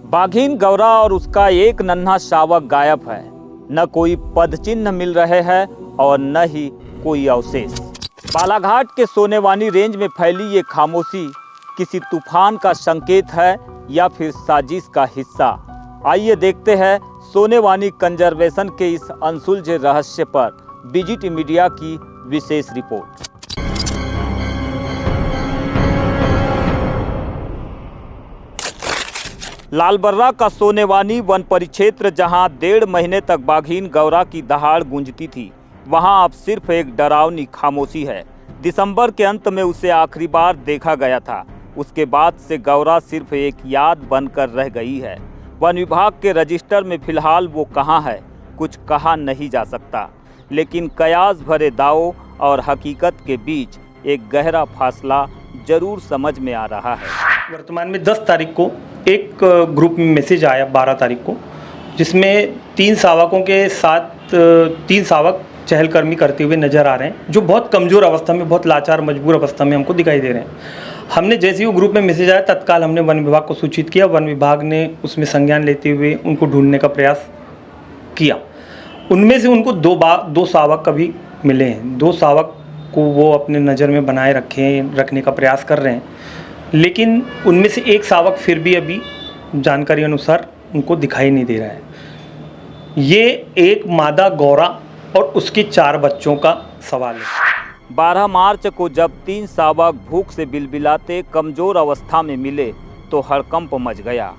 बाघीन गौरा और उसका एक नन्हा शावक गायब है। न कोई पदचिन्ह मिल रहे हैं और न ही कोई अवशेष। बालाघाट के सोनेवानी रेंज में फैली ये खामोशी किसी तूफान का संकेत है या फिर साजिश का हिस्सा। आइए देखते हैं सोनेवानी कंजर्वेशन के इस अनसुलझे रहस्य पर बीजीटी मीडिया की विशेष रिपोर्ट। लालबर्रा का सोनेवानी वन परिक्षेत्र, जहां 1.5 महीने तक बाघीन गौरा की दहाड़ गूंजती थी, वहां अब सिर्फ एक डरावनी खामोशी है। दिसंबर के अंत में उसे आखिरी बार देखा गया था। उसके बाद से गौरा सिर्फ एक याद बनकर रह गई है। वन विभाग के रजिस्टर में फिलहाल वो कहां है, कुछ कहा नहीं जा सकता, लेकिन कयास भरे दावों और हकीकत के बीच एक गहरा फासला जरूर समझ में आ रहा है। वर्तमान में 10 तारीख को एक ग्रुप में मैसेज आया, 12 तारीख को, जिसमें 3 शावकों के साथ 3 शावक चहलकदमी करते हुए नजर आ रहे हैं, जो बहुत कमज़ोर अवस्था में, बहुत लाचार मजबूर अवस्था में हमको दिखाई दे रहे हैं। हमने जैसे ही वो ग्रुप में मैसेज आया, तत्काल हमने वन विभाग को सूचित किया। वन विभाग ने उसमें संज्ञान लेते हुए उनको ढूंढने का प्रयास किया। उनमें से उनको 2 शावक अभी मिले हैं। 2 शावक को वो अपने नज़र में बनाए रखने का प्रयास कर रहे हैं, लेकिन उनमें से एक शावक फिर भी अभी जानकारी अनुसार उनको दिखाई नहीं दे रहा है। ये एक मादा गौरा और उसके 4 बच्चों का सवाल है। 12 मार्च को जब 3 शावक भूख से बिलबिलाते कमजोर अवस्था में मिले तो हड़कंप मच गया।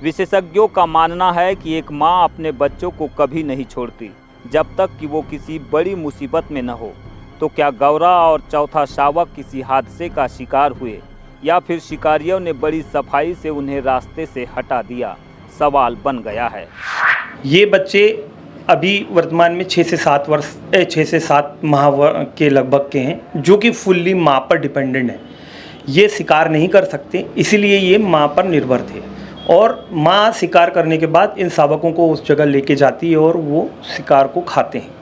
विशेषज्ञों का मानना है कि एक मां अपने बच्चों को कभी नहीं छोड़ती जब तक कि वो किसी बड़ी मुसीबत में न हो। तो क्या गौरा और चौथा शावक किसी हादसे का शिकार हुए या फिर शिकारियों ने बड़ी सफाई से उन्हें रास्ते से हटा दिया? सवाल बन गया है। ये बच्चे अभी वर्तमान में 6 से 7 माह के लगभग के हैं, जो कि फुल्ली माँ पर डिपेंडेंट हैं। ये शिकार नहीं कर सकते, इसीलिए ये माँ पर निर्भर थे। और माँ शिकार करने के बाद इन शावकों को उस जगह लेके जाती है और वो शिकार को खाते हैं।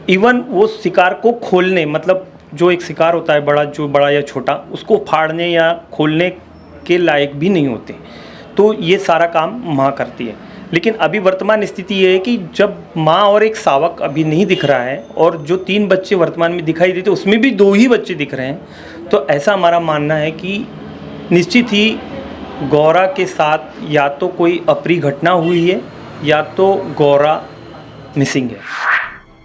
इवन वो शिकार को खोलने, मतलब जो एक शिकार होता है बड़ा या छोटा, उसको फाड़ने या खोलने के लायक भी नहीं होते। तो ये सारा काम माँ करती है। लेकिन अभी वर्तमान स्थिति ये है कि जब माँ और एक शावक अभी नहीं दिख रहा है और जो 3 बच्चे वर्तमान में दिखाई देते उसमें भी 2 ही बच्चे दिख रहे हैं, तो ऐसा हमारा मानना है कि निश्चित ही गौरा के साथ या तो कोई अप्रिय घटना हुई है या तो गौरा मिसिंग है।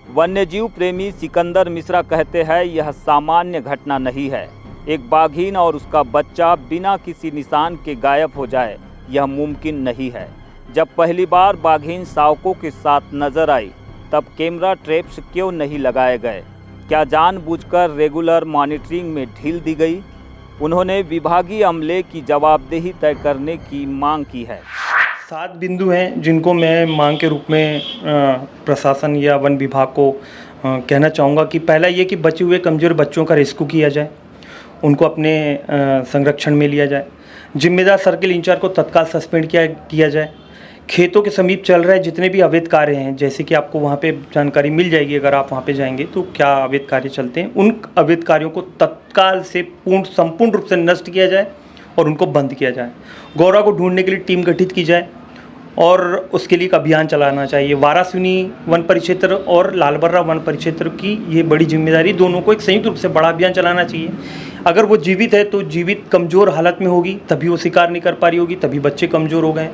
वन्यजीव प्रेमी सिकंदर मिश्रा कहते हैं, यह सामान्य घटना नहीं है। एक बाघीन और उसका बच्चा बिना किसी निशान के गायब हो जाए, यह मुमकिन नहीं है। जब पहली बार बाघीन शावकों के साथ नजर आई, तब कैमरा ट्रैप्स क्यों नहीं लगाए गए? क्या जानबूझकर रेगुलर मॉनिटरिंग में ढील दी गई? उन्होंने विभागीय अमले की जवाबदेही तय करने की मांग की है। 7 बिंदु हैं जिनको मैं मांग के रूप में प्रशासन या वन विभाग को कहना चाहूँगा कि पहला ये कि बचे हुए कमज़ोर बच्चों का रेस्क्यू किया जाए, उनको अपने संरक्षण में लिया जाए। जिम्मेदार सर्किल इंचार्ज को तत्काल सस्पेंड किया जाए। खेतों के समीप चल रहे जितने भी अवैध कार्य हैं, जैसे कि आपको वहाँ पे जानकारी मिल जाएगी अगर आप वहाँ पे जाएंगे, तो क्या अवैध कार्य चलते हैं, उन अवैध कार्यों को तत्काल से संपूर्ण रूप से नष्ट किया जाए और उनको बंद किया जाए। गौरा को ढूंढने के लिए टीम गठित की जाए और उसके लिए एक अभियान चलाना चाहिए। वारासिनी वन परिक्षेत्र और लालबर्रा वन परिक्षेत्र की ये बड़ी जिम्मेदारी, दोनों को एक संयुक्त रूप से बड़ा अभियान चलाना चाहिए। अगर वो जीवित है तो जीवित कमज़ोर हालत में होगी, तभी वो शिकार नहीं कर पा रही होगी, तभी बच्चे कमज़ोर हो गए,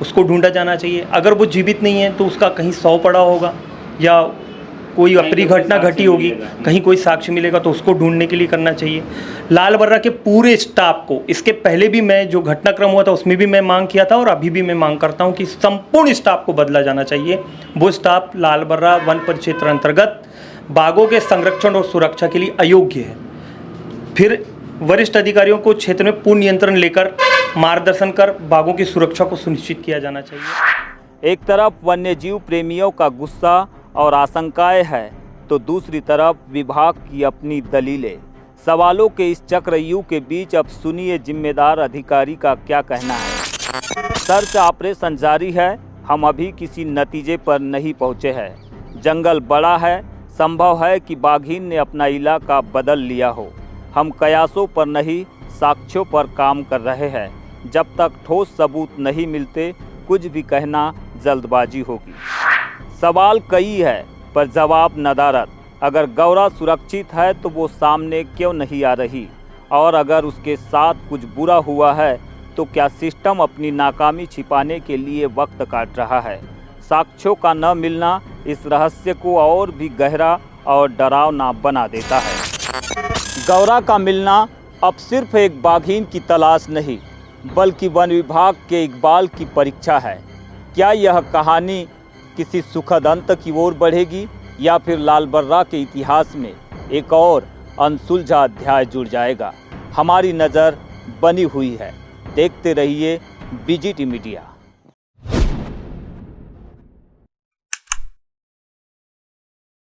उसको ढूंढा जाना चाहिए। अगर वो जीवित नहीं है तो उसका कहीं शव पड़ा होगा या कोई अप्रिय घटना घटी होगी, कहीं कोई साक्ष्य मिलेगा, तो उसको ढूंढने के लिए करना चाहिए। लालबर्रा के पूरे स्टाफ को, इसके पहले भी मैं जो घटनाक्रम हुआ था उसमें भी मैं मांग किया था और अभी भी मैं मांग करता हूं कि संपूर्ण स्टाफ को बदला जाना चाहिए। वो स्टाफ लालबर्रा वन परिक्षेत्र अंतर्गत बाघों के संरक्षण और सुरक्षा के लिए अयोग्य है। फिर वरिष्ठ अधिकारियों को क्षेत्र में पूर्ण नियंत्रण लेकर मार्गदर्शन कर बाघों की सुरक्षा को सुनिश्चित किया जाना चाहिए। एक तरफ वन्यजीव प्रेमियों का गुस्सा और आशंकाएं है, तो दूसरी तरफ विभाग की अपनी दलीलें। सवालों के इस चक्रव्यूह के बीच अब सुनिए जिम्मेदार अधिकारी का क्या कहना है। सर्च ऑपरेशन जारी है, हम अभी किसी नतीजे पर नहीं पहुंचे हैं। जंगल बड़ा है, संभव है कि बाघीन ने अपना इलाका बदल लिया हो। हम कयासों पर नहीं, साक्ष्यों पर काम कर रहे हैं। जब तक ठोस सबूत नहीं मिलते, कुछ भी कहना जल्दबाजी होगी। सवाल कई है पर जवाब नदारद। अगर गौरा सुरक्षित है तो वो सामने क्यों नहीं आ रही, और अगर उसके साथ कुछ बुरा हुआ है तो क्या सिस्टम अपनी नाकामी छिपाने के लिए वक्त काट रहा है। साक्ष्यों का न मिलना इस रहस्य को और भी गहरा और डरावना बना देता है। गौरा का मिलना अब सिर्फ एक बाघीन की तलाश नहीं, बल्कि वन विभाग के इकबाल की परीक्षा है। क्या यह कहानी किसी सुखद अंत की ओर बढ़ेगी, या फिर लाल बर्रा के इतिहास में एक और अनसुलझा अध्याय जुड़ जाएगा। हमारी नज़र बनी हुई है। देखते रहिए BGT मीडिया।